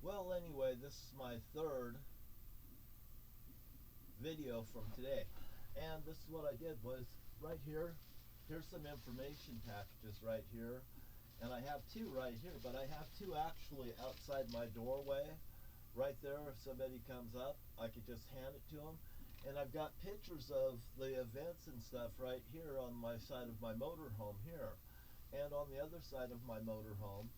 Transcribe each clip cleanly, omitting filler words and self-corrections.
Well, anyway, this is my third video from today. And this is what I did was right here, here's some information packages right here. And I have two right here, but I have two actually outside my doorway. Right there, if somebody comes up, I could just hand it to them. And I've got pictures of the events and stuff right here on my side of my motorhome here. And on the other side of my motorhome,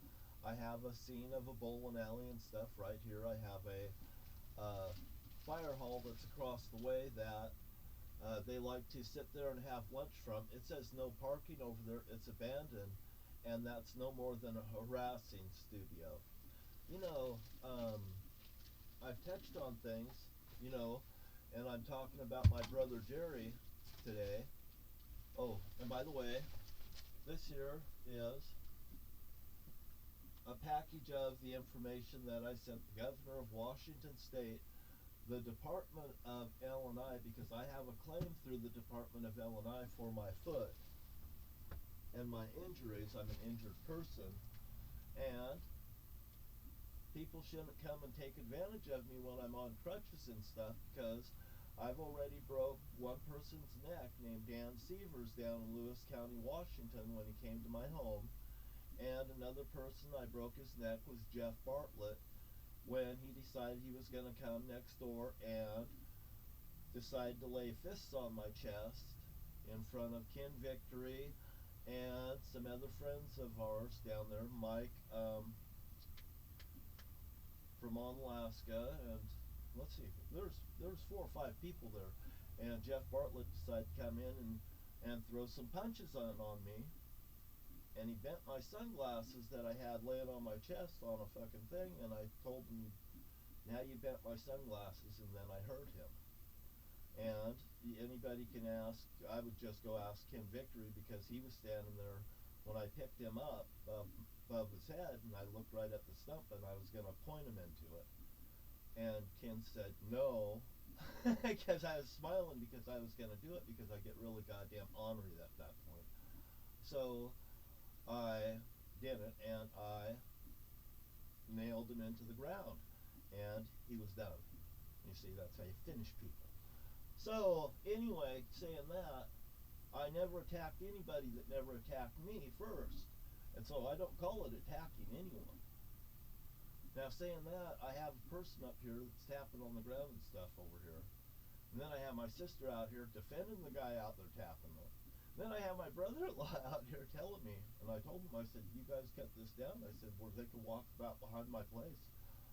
I have a scene of a bowling alley and stuff right here. I have a fire hall that's across the way that they like to sit there and have lunch from. It says no parking over there. It's abandoned, and that's no more than a harassing studio. You know, I've touched on things, you know, and I'm talking about my brother Jerry today. Oh, and by the way, this here is a package of the information that I sent the governor of Washington State, the Department of L&I, because I have a claim through the Department of L&I for my foot and my injuries. I'm an injured person, and people shouldn't come and take advantage of me when I'm on crutches and stuff, because I've already broke one person's neck named Dan Severs down in Lewis County, Washington, when he came to my home. And another person I broke his neck was Jeff Bartlett when he decided he was going to come next door and decide to lay fists on my chest in front of Ken Victory and some other friends of ours down there, Mike from Alaska, and let's see, there's 4 or 5 people there, and Jeff Bartlett decided to come in and throw some punches on me, and he bent my sunglasses that I had laying on my chest on a fucking thing, and I told him, now you bent my sunglasses, and then I hurt him. And anybody can ask, I would just go ask Ken Victory, because he was standing there when I picked him up above his head, and I looked right at the stump, and I was going to point him into it. And Ken said no, because I was smiling because I was going to do it, because I get really goddamn ornery at that point. So I did it, and I nailed him into the ground, and he was done. You see, that's how you finish people. So anyway, saying that, I never attacked anybody that never attacked me first, and so I don't call it attacking anyone. Now, saying that, I have a person up here that's tapping on the ground and stuff over here, and then I have my sister out here defending the guy out there tapping it. Then I have my brother-in-law out here telling me, and I told him, I said, you guys cut this down. I said, where they can walk about behind my place.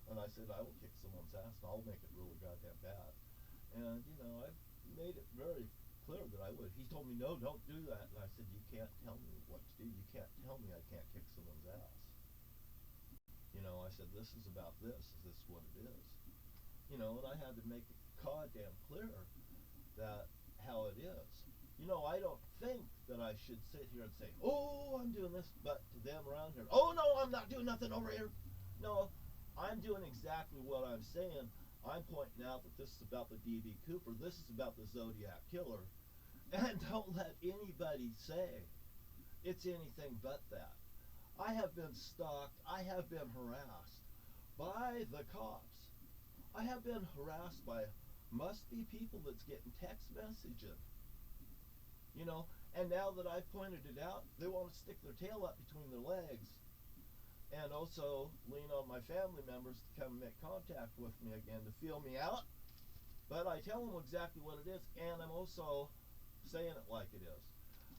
And I said, I will kick someone's ass, and I'll make it really goddamn bad. And, you know, I made it very clear that I would. He told me, no, don't do that. And I said, you can't tell me what to do. You can't tell me I can't kick someone's ass. You know, I said, this is about this. This is what it is. You know, and I had to make it goddamn clear that how it is. You know, I don't think that I should sit here and say, oh, I'm doing this, but to them around here, oh, no, I'm not doing nothing over here. No, I'm doing exactly what I'm saying. I'm pointing out that this is about the D.B. Cooper. This is about the Zodiac Killer. And don't let anybody say it's anything but that. I have been stalked. I have been harassed by the cops. I have been harassed by must be people that's getting text messaging. You know, and now that I've pointed it out, they want to stick their tail up between their legs and also lean on my family members to come make contact with me again to feel me out. But I tell them exactly what it is, and I'm also saying it like it is.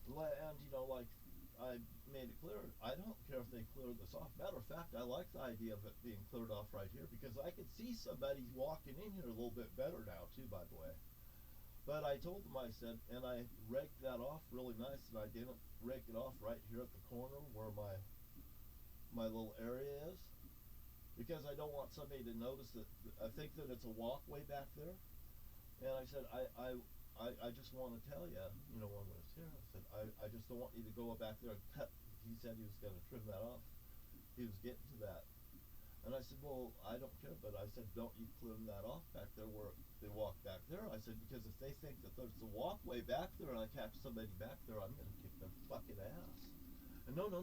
And, you know, like I made it clear, I don't care if they clear this off. Matter of fact, I like the idea of it being cleared off right here, because I could see somebody walking in here a little bit better now, too, by the way. But I told them, I said, and I raked that off really nice, and I didn't rake it off right here at the corner where my little area is, because I don't want somebody to notice that. I think that it's a walkway back there. And I said, I just want to tell you, you know, when I was here, I said, I just don't want you to go back there and cut. He said he was going to trim that off. He was getting to that. And I said, well, I don't care, but I said, don't you clear that off back there where they walk back there? I said, because if they think that there's a walkway back there and I catch somebody back there, I'm going to kick their fucking ass. And no, don't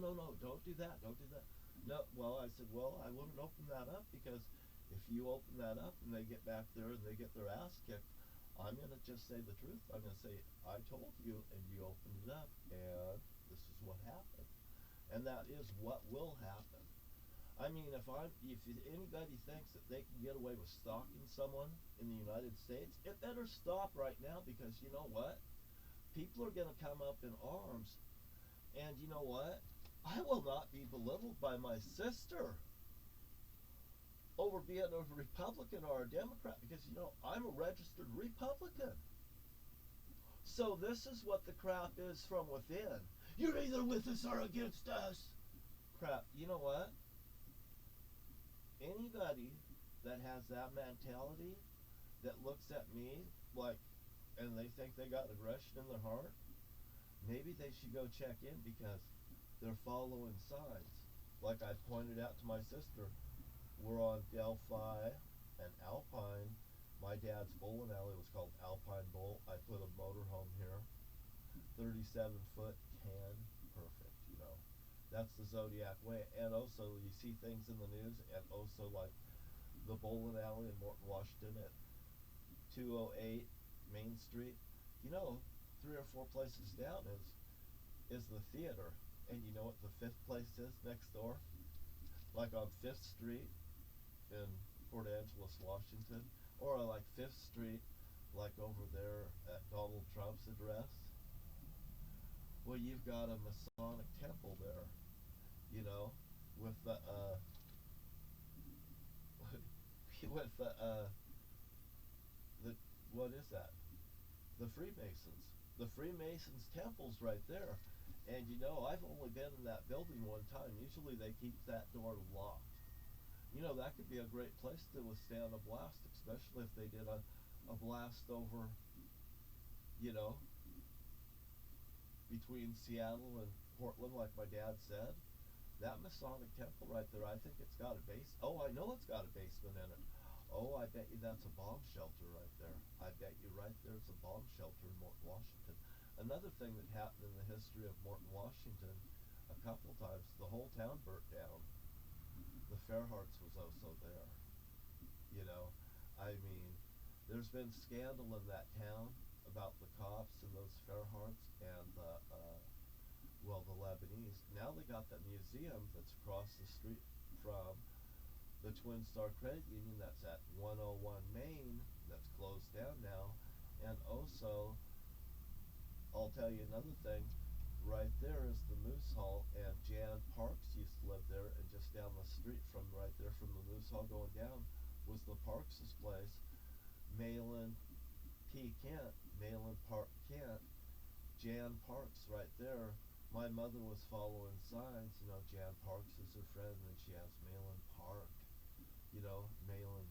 do that, don't do that. No, well, I said, well, I wouldn't open that up, because If you open that up and they get back there and they get their ass kicked, I'm going to just say the truth. I'm going to say, I told you, and you opened it up, and this is what happened. And that is what will happen. I mean, if anybody thinks that they can get away with stalking someone in the United States, it better stop right now, because you know what? People are going to come up in arms, and you know what? I will not be belittled by my sister over being a Republican or a Democrat, because you know I'm a registered Republican. So this is what the crap is from within. You're either with us or against us. Crap. You know what? Anybody that has that mentality, that looks at me like, and they think they got aggression in their heart, maybe they should go check in, because they're following signs. Like I pointed out to my sister, we're on Delphi and Alpine. My dad's bowling alley was called Alpine Bowl. I put a motorhome here, 37-foot tan, perfect, you know. That's the Zodiac way. And also, you see things in the news, and also like the bowling alley in Morton, Washington at 208 Main Street. You know, 3 or 4 places down is the theater. And you know what the 5th place is next door? Like on 5th Street in Port Angeles, Washington, or like 5th Street, like over there at Donald Trump's address. Well, you've got a Masonic temple there, you know, with the with the what is that? The Freemasons. The Freemasons temple's right there. And you know, I've only been in that building one time. Usually they keep that door locked. You know, that could be a great place to withstand a blast, especially if they did a blast over, you know, between Seattle and Portland, like my dad said. That Masonic temple right there, I think it's got a base. Oh, I know it's got a basement in it. Oh, I bet you that's a bomb shelter right there. I bet you right there's a bomb shelter in Morton, Washington. Another thing that happened in the history of Morton, Washington, a couple times, the whole town burnt down. The Fairhearts was also there. You know, I mean, there's been scandal in that town about the cops and those Fairhearts and the Lebanese. Now they got that museum that's across the street from the Twin Star Credit Union, that's at 101 Main, that's closed down now. And also, I'll tell you another thing. Right there is the Moose Hall, and Jan Parks used to live there, and just down the street from right there from the Moose Hall going down was the Parks' place. Malin P. Kent, Malin Park Kent, Jan Parks right there. My mother was following signs, you know, Jan Parks is her friend, and she has Malin Park, you know, Malin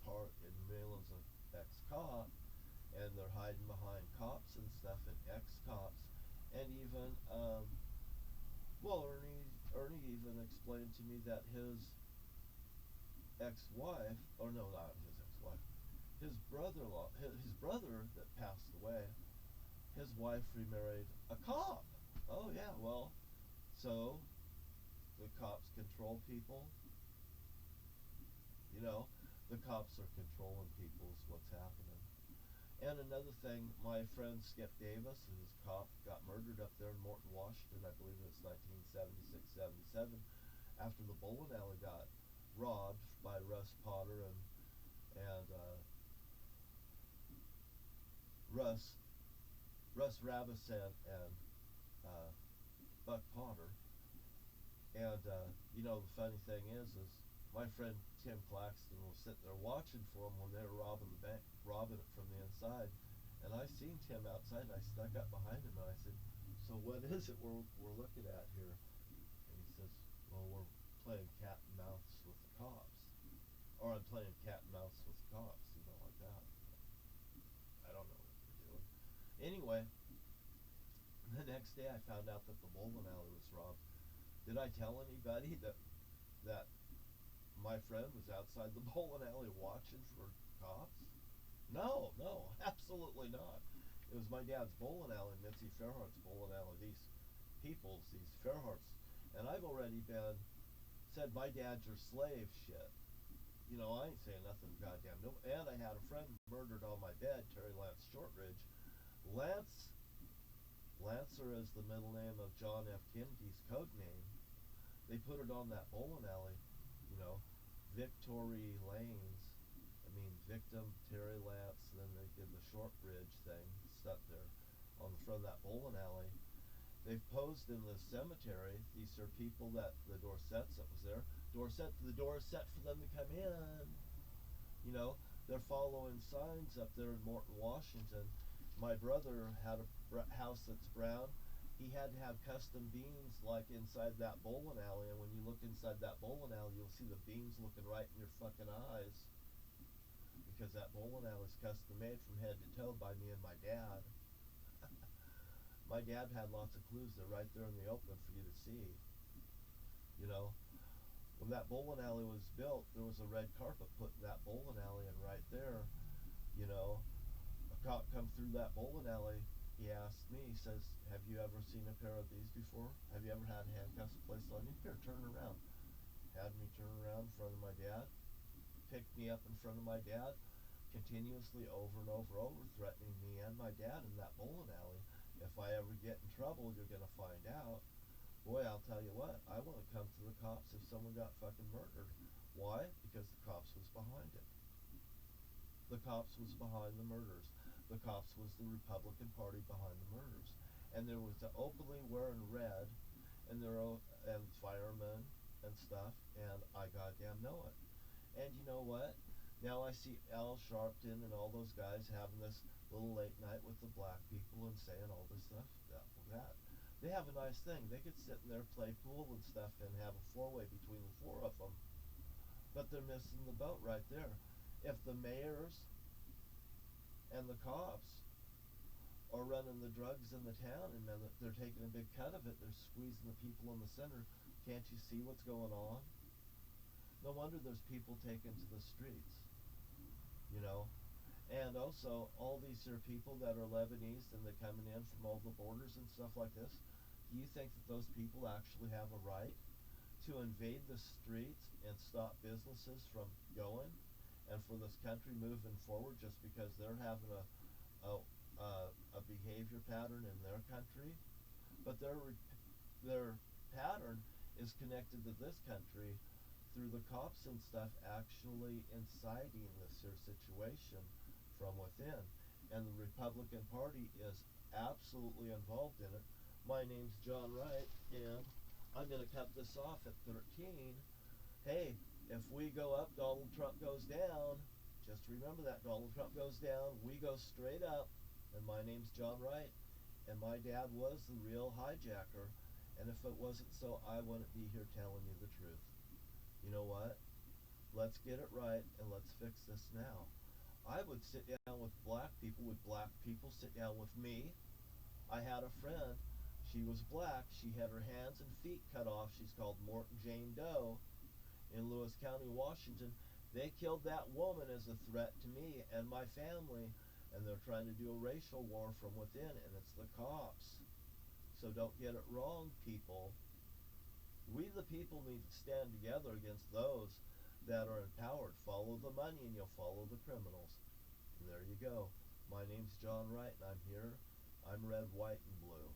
Park, and Malin's an ex-cop, and they're hiding behind cops and stuff, and ex-cops. And even, Ernie even explained to me that his ex-wife, or no, not his ex-wife, his brother-in-law, his brother that passed away, his wife remarried a cop. Oh yeah, well, so the cops control people. You know, the cops are controlling people is what's happening. And another thing, my friend Skip Davis, who's a cop, got murdered up there in Morton, Washington. I believe it was 1976, 77, after the bowling alley got robbed by Russ Potter and Russ Ravissant and Buck Potter. And you know, the funny thing is my friend Tim Claxton was sitting there watching for them when they were robbing the bank, robbing it from the inside. And I seen Tim outside, and I stuck up behind him, and I said, "So what is it we're looking at here?" And he says, "Well, we're playing cat and mouse with the cops, or I'm playing cat and mouse with the cops, you know, like that." I don't know what they're doing. Anyway, the next day I found out that the bowling alley was robbed. Did I tell anybody that my friend was outside the bowling alley watching for cops? No, absolutely not. It was my dad's bowling alley, Mitzi Fairhart's bowling alley. These Fairharts, and I've already been said my dad's your slave shit. I ain't saying nothing goddamn no. And I had a friend murdered on my bed, Terry Lance Shortridge. Lance Lancer is the middle name of John F. Kennedy's code name. They put it on that bowling alley, you know, Victory Lanes. I mean, victim Terry Lance. And then they did the Shortridge thing, stuck there on the front of that bowling alley. They've posed in the cemetery. These are people that the Dorsets that was there. The door is set for them to come in. They're following signs up there in Morton, Washington. My brother had a house that's brown. He had to have custom beams like inside that bowling alley, and when you look inside that bowling alley, you'll see the beams looking right in your fucking eyes, because that bowling alley is custom made from head to toe by me and my dad. My dad had lots of clues. They're right there in the open for you to see. When that bowling alley was built, there was a red carpet put in that bowling alley, and right there, a cop come through that bowling alley. He asked me, he says, have you ever seen a pair of these before? Have you ever had handcuffs placed on you? Here, turn around. Had me turn around in front of my dad, picked me up in front of my dad, continuously over and over, threatening me and my dad in that bowling alley. If I ever get in trouble, you're going to find out. Boy, I'll tell you what, I want to come to the cops if someone got fucking murdered. Why? Because the cops was behind it. The cops was behind the murders. The cops was the Republican Party behind the murders. And there was the openly wearing red, and and firemen and stuff, and I goddamn know it. And you know what? Now I see Al Sharpton and all those guys having this little late night with the black people and saying all this stuff, that. They have a nice thing. They could sit in there, play pool and stuff, and have a four-way between the four of them. But they're missing the boat right there. If the mayors and the cops are running the drugs in the town, and then they're taking a big cut of it, they're squeezing the people in the center, can't you see what's going on? No wonder there's people taken to the streets. And also, all these are people that are Lebanese and they're coming in from all the borders and stuff like this. Do you think that those people actually have a right to invade the streets and stop businesses from going, and for this country moving forward just because they're having a behavior pattern in their country? But their pattern is connected to this country through the cops and stuff actually inciting this here situation from within. And the Republican Party is absolutely involved in it. My name's John Wright, and I'm going to cut this off at 13. Hey, if we go up, Donald Trump goes down. Just remember that. Donald Trump goes down, we go straight up. And my name's John Wright, and my dad was the real hijacker. And if it wasn't so, I wouldn't be here telling you the truth. You know what? Let's get it right, and let's fix this now. I would sit down with black people. Would black people sit down with me? I had a friend. She was black. She had her hands and feet cut off. She's called Morton Jane Doe in Lewis County, Washington. They killed that woman as a threat to me and my family, and they're trying to do a racial war from within, and it's the cops. So don't get it wrong, people. We the people need to stand together against those that are empowered. Follow the money and you'll follow the criminals. And there you go. My name's John Wright, and I'm here. I'm red, white, and blue.